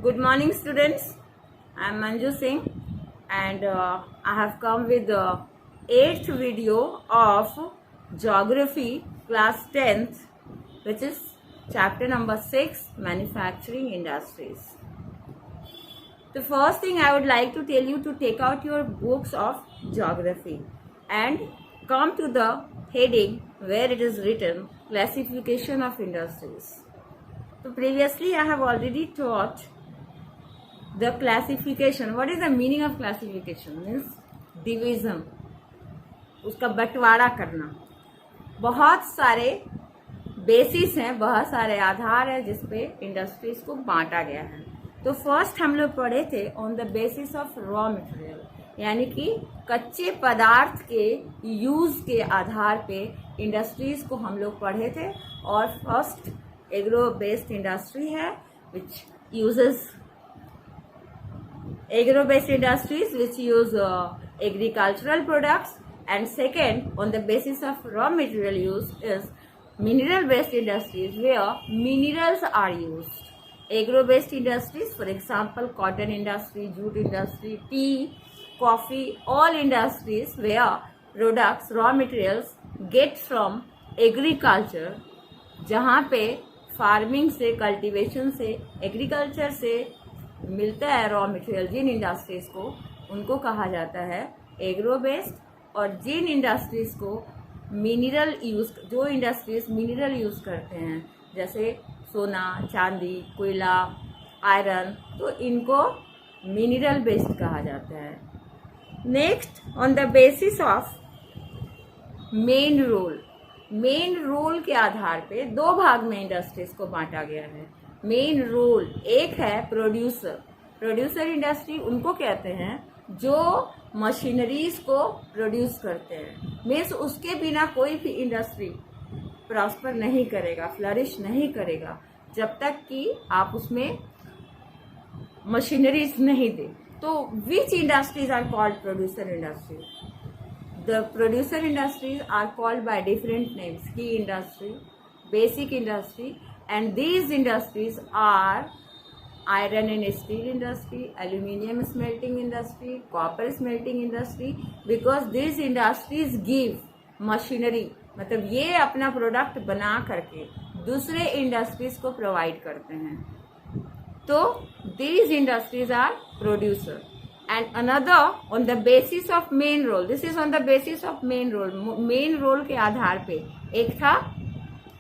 Good morning, students. I am Manju Singh, and I have come with the 8th video of Geography, class 10th, which is chapter number 6, Manufacturing Industries. The first thing I would like to tell you to take out your books of Geography and come to the heading where it is written Classification of Industries. So previously I have already taught the classification. What is the meaning of classification? Means division, उसका बंटवारा करना. बहुत सारे basis हैं, बहुत सारे आधार है जिसपे इंडस्ट्रीज को बांटा गया है. तो फर्स्ट हम लोग पढ़े थे on the basis of raw material, यानी कि कच्चे पदार्थ के यूज के आधार पे इंडस्ट्रीज को हम लोग पढ़े थे. और फर्स्ट एग्रो बेस्ड इंडस्ट्री है which uses agro-based industries which use agricultural products, and second on the basis of raw material use is mineral-based industries where minerals are used. Agro-based industries, for example, cotton industry, jute industry, tea, coffee, all industries where products, raw materials get from agriculture, जहाँ पे farming से, cultivation से, agriculture से मिलता है raw material, जिन industries को उनको कहा जाता है एग्रो बेस्ड. और जिन इंडस्ट्रीज को मिनरल यूज, जो इंडस्ट्रीज मिनरल यूज करते हैं जैसे सोना, चांदी, कोयला, आयरन, तो इनको मिनरल बेस्ड कहा जाता है. Next on the basis of main role, main role के आधार पे दो भाग में इंडस्ट्रीज को बांटा गया है. मेन रोल एक है प्रोड्यूसर. प्रोड्यूसर इंडस्ट्री उनको कहते हैं जो मशीनरीज को प्रोड्यूस करते हैं. मीन्स उसके बिना कोई भी इंडस्ट्री प्रॉस्पर नहीं करेगा, फ्लरिश नहीं करेगा जब तक कि आप उसमें मशीनरीज नहीं दे. तो which industries are called producer industry? The producer industries are called by different names. Key industry, basic industry, and these industries are iron and steel industry, aluminium smelting industry, copper smelting industry, because these industries give machinery, मतलब ये अपना product बना करके दूसरे industries को provide करते हैं. तो these industries are producer. And another on the basis of main role, this is on the basis of main role. main role के आधार पे एक था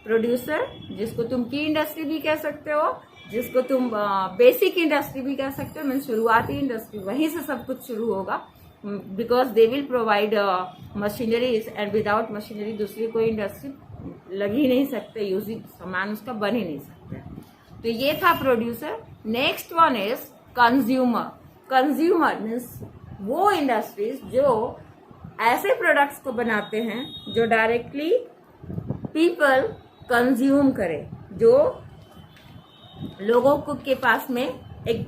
प्रोड्यूसर, जिसको तुम की इंडस्ट्री भी कह सकते हो, जिसको तुम बेसिक इंडस्ट्री भी कह सकते हो. मीन शुरुआती इंडस्ट्री, वहीं से सब कुछ शुरू होगा, because they will provide machineries and without machinery दूसरी कोई इंडस्ट्री लग ही नहीं सकते, यूजिंग सामान उसका बन ही नहीं सकते. तो ये था producer. Next one is consumer. Consumer means वो इंडस्ट्रीज जो ऐसे प्रोडक्ट्स को बनाते हैं जो डायरेक्टली पीपल कंज्यूम करे, जो लोगों को के पास में एक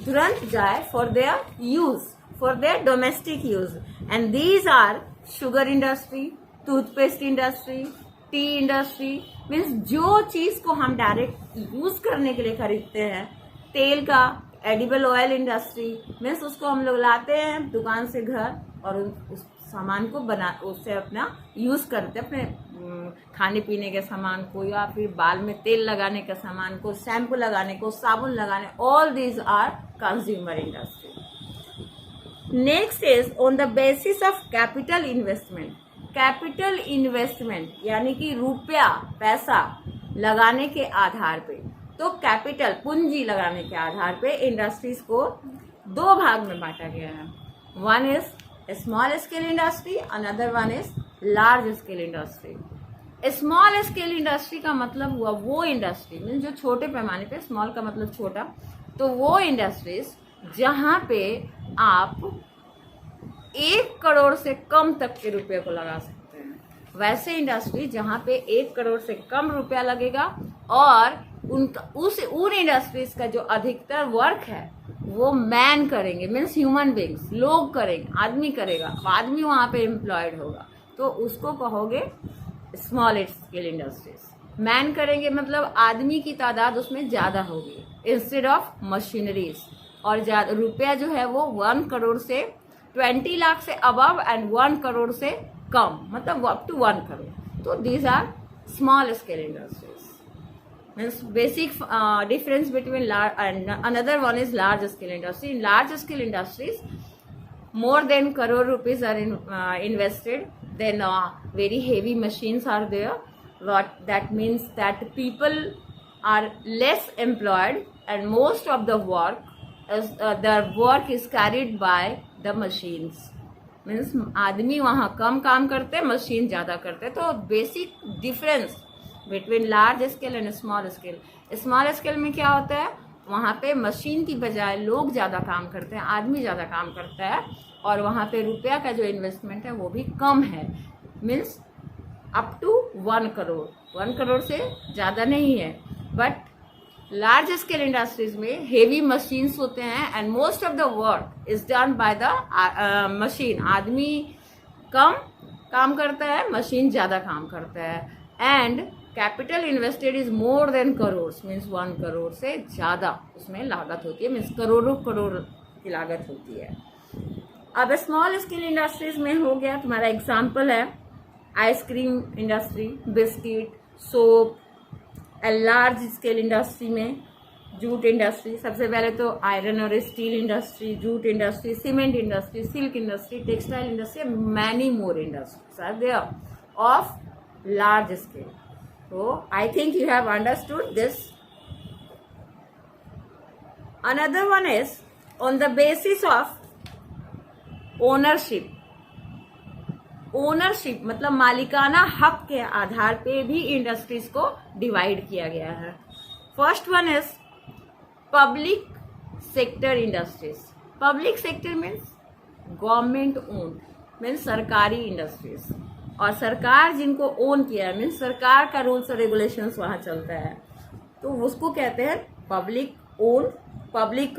तुरंत जाए for their use, for their domestic use. And these are sugar industry, toothpaste industry, tea industry. Means जो चीज को हम डायरेक्ट यूज करने के लिए खरीदते हैं, तेल का एडिबल ऑयल इंडस्ट्री, मीन्स उसको हम लोग लाते हैं दुकान से घर और उस सामान को बना, उससे अपना यूज करते हैं, अपने खाने पीने के सामान को, या फिर बाल में तेल लगाने के सामान को, शैम्पू लगाने को, साबुन लगाने. All these are consumer industry. Next is on the basis of capital investment. Capital investment यानी कि रुपया, पैसा लगाने के आधार पे, तो कैपिटल पूंजी लगाने के आधार पे इंडस्ट्रीज को दो भाग में बांटा गया है. One is small scale industry, another one is large scale industry. Small scale industry का मतलब हुआ वो इंडस्ट्री मीन जो छोटे पैमाने पे, स्मॉल का मतलब छोटा, तो वो इंडस्ट्रीज जहां पे आप 1 करोड़ से कम तक के रुपए को लगा सकते हैं. वैसे इंडस्ट्री जहां पे 1 करोड़ से कम रुपया लगेगा और उन इंडस्ट्रीज का जो अधिकतर वर्क है वो मैन करेंगे, मीन्स ह्यूमन बींग्स, लोग करेंगे, आदमी करेगा, आदमी वहां पे एम्प्लॉयड होगा, तो उसको कहोगे स्मॉल स्केल इंडस्ट्रीज. मैन करेंगे मतलब आदमी की तादाद उसमें ज्यादा होगी इंस्टेड ऑफ मशीनरीज। और रुपया जो है वो 1 करोड़ से 20 लाख से अबव एंड 1 करोड़ से कम, मतलब अप टू 1 करोड़। तो these are small scale industries. means basic difference between large and another one is large scale industry. In large scale industries, more than crore rupees are invested. Then very heavy machines are there. What that means that people are less employed and most of the work is carried by the machines. means आदमी वहाँ कम काम करते हैं, machine ज्यादा करते हैं। तो basic difference between large scale and small scale. Small scale में क्या होता है, वहाँ पे मशीन की बजाय लोग ज़्यादा काम करते हैं, आदमी ज़्यादा काम करता है, और वहाँ पे रुपया का जो इन्वेस्टमेंट है वो भी कम है। Means up to 1 crore, 1 crore से ज़्यादा नहीं है। बट लार्ज स्केल इंडस्ट्रीज में हेवी मशीन्स होते हैं and most of the work is done by the machine. आदमी कम काम करता है, मशीन ज़्यादा काम करता है। And capital invested is more than crore, means 1 crore से ज़्यादा उसमें लागत होती है, मीन्स करोड़ों करोड़ की लागत होती है। अब स्मॉल स्केल इंडस्ट्रीज में हो गया, तुम्हारा एग्जाम्पल है ice cream industry, biscuit, soap. Large scale industry में जूट इंडस्ट्री, सबसे पहले तो आयरन और steel industry, jute industry, cement industry, silk industry, textile industry, many more industries are there of large scale. So I think you have understood this. Another one is on the basis of ownership. Ownership मतलब मालिकाना हक के आधार पे भी industries को divide किया गया है। First one is public sector industries. Public sector means government owned, means सरकारी इंडस्ट्रीज, और सरकार जिनको ओन किया है मीन्स सरकार का रूल्स और रेगुलेशंस वहाँ चलता है, तो उसको कहते हैं public own, public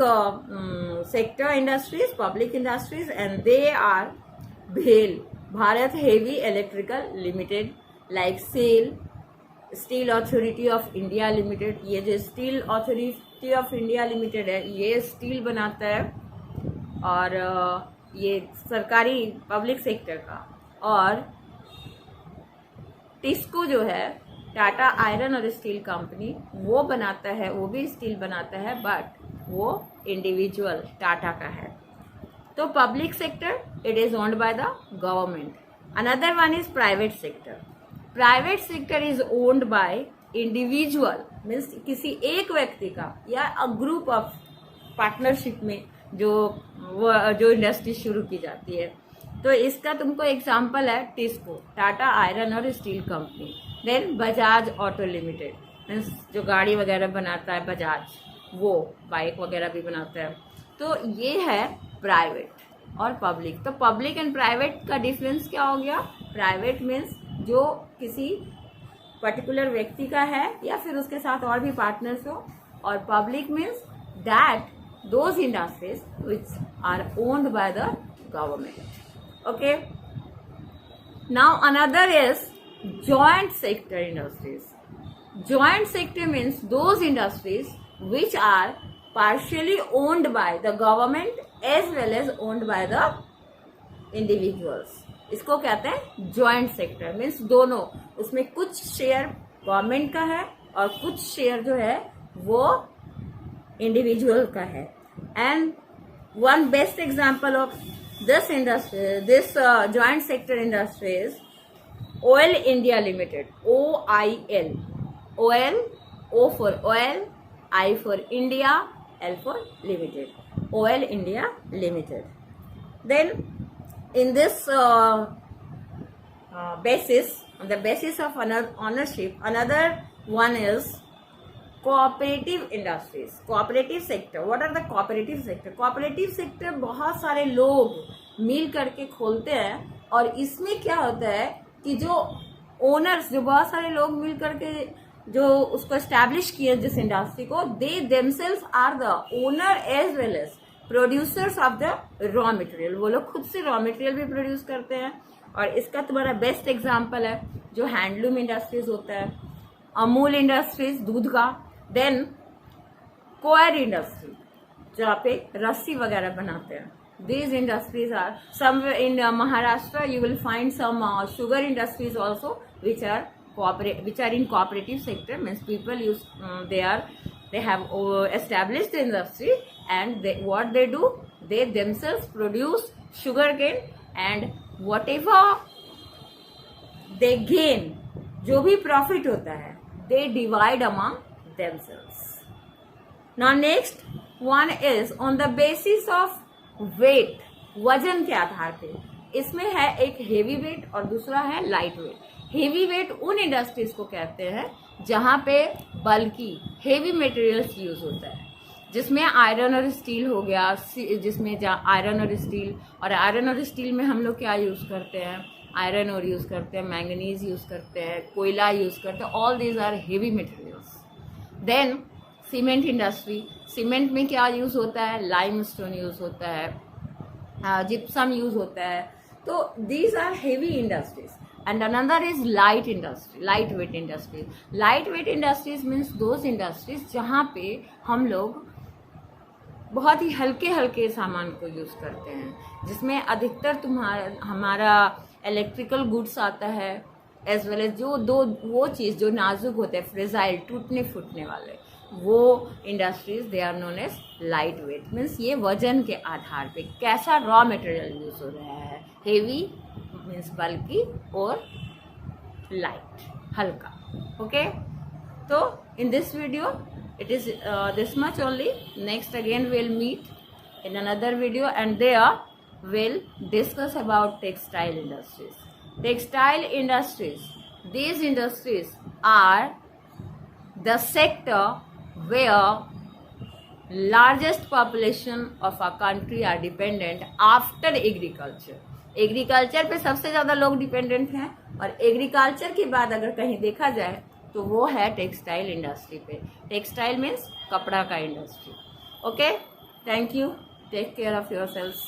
sector industries, public industries. And they are भेल, Bharat heavy electrical limited, like SAIL, steel authority of India limited. ये जो steel authority of India limited है ये स्टील बनाता है, और ये सरकारी पब्लिक सेक्टर का। और टिस्को जो है टाटा आयरन और स्टील कंपनी, वो बनाता है, वो भी स्टील बनाता है, बट वो इंडिविजुअल टाटा का है। तो public sector it is owned by the government. Another one is private sector. Private sector is owned by individual, means किसी एक व्यक्ति का या अ ग्रुप ऑफ पार्टनरशिप में जो इंडस्ट्री शुरू की जाती है। तो इसका तुमको एग्जाम्पल है टिस्को, टाटा आयरन और steel company. Then Bajaj auto limited, means जो गाड़ी वगैरह बनाता है बजाज, वो बाइक वगैरह भी बनाता है। तो ये है प्राइवेट और पब्लिक। तो पब्लिक एंड प्राइवेट का डिफरेंस क्या हो गया? प्राइवेट मीन्स जो किसी पर्टिकुलर व्यक्ति का है या फिर उसके साथ और भी पार्टनर्स हो, और public means that those industries which are owned by the government. Okay. Now another is joint sector industries. Joint sector means those industries which are partially owned by the government as well as owned by the individuals. इसको कहते हैं joint sector. means दोनों, उसमें कुछ share government का है और कुछ शेयर जो है वो इंडिविजुअल का है। And one best example of this industry, this joint sector industry is Oil India Limited, OIL. Oil, O for oil, I for India, L for limited. Oil India Limited. Then in this basis, on the basis of ownership, another one is cooperative industries, cooperative sector. What are the cooperative sector? Cooperative sector बहुत सारे लोग मिल करके खोलते हैं, और इसमें क्या होता है कि जो ओनर्स, जो बहुत सारे लोग मिल करके जो उसको एस्टैब्लिश किए जिस इंडस्ट्री को, they themselves are the owner as well as producers of the raw material. वो लोग खुद से रॉ मटेरियल भी प्रोड्यूस करते हैं। और इसका तुम्हारा बेस्ट एग्जाम्पल है जो हैंडलूम इंडस्ट्रीज होता है, अमूल इंडस्ट्रीज दूध का, देन कोयर इंडस्ट्री जहाँ पे रस्सी वगैरह बनाते हैं. These industries are somewhere in Maharashtra. You will find some sugar industries also, which are in cooperative sector. Means people use they have established the industry, and what they do, they themselves produce sugarcane, and whatever they gain, जो भी profit होता है, they divide among themselves. Now next one is on the basis of weight, वजन के आधार पे. इसमें है एक हेवी वेट और दूसरा है लाइट वेट. हेवी वेट उन इंडस्ट्रीज को कहते हैं जहां पे बल्कि हेवी मटेरियल्स यूज होता है, जिसमें आयरन और स्टील हो गया, जिसमें आयरन और स्टील, और आयरन और स्टील में हम लोग क्या यूज करते हैं, आयरन और यूज करते हैं, मैंगनीज यूज करते हैं, कोयला यूज करते हैं. All these are heavy materials. Then cement industry, cement में क्या यूज होता है, लाइमस्टोन यूज होता है, जिप्सम यूज होता है. तो these are heavy industries. And another is light industry, light weight industries. Light weight industries means those industries जहाँ पे हम लोग बहुत ही हल्के हल्के सामान को यूज करते हैं, जिसमें अधिकतर हमारा इलेक्ट्रिकल गुड्स आता है, एज वेल एज वो चीज़ जो नाजुक होते हैं, फ्रेजाइल, टूटने फूटने वाले, वो industries they are known as light weight. Means ये वजन के आधार पे कैसा रॉ मटेरियल यूज हो रहा है. हेवी मीन्स बल्कि और लाइट हल्का. ओके, तो in this video it is this much only. Next again we'll meet in another video, and there we'll discuss about textile industries. Textile industries, these industries are the sector where largest population of a country are dependent after agriculture. Agriculture पे सबसे ज्यादा लोग dependent हैं, और agriculture के बाद अगर कहीं देखा जाए तो वो है टेक्सटाइल इंडस्ट्री पे. टेक्सटाइल मीन्स कपड़ा का industry. Okay, thank you, take care of yourselves.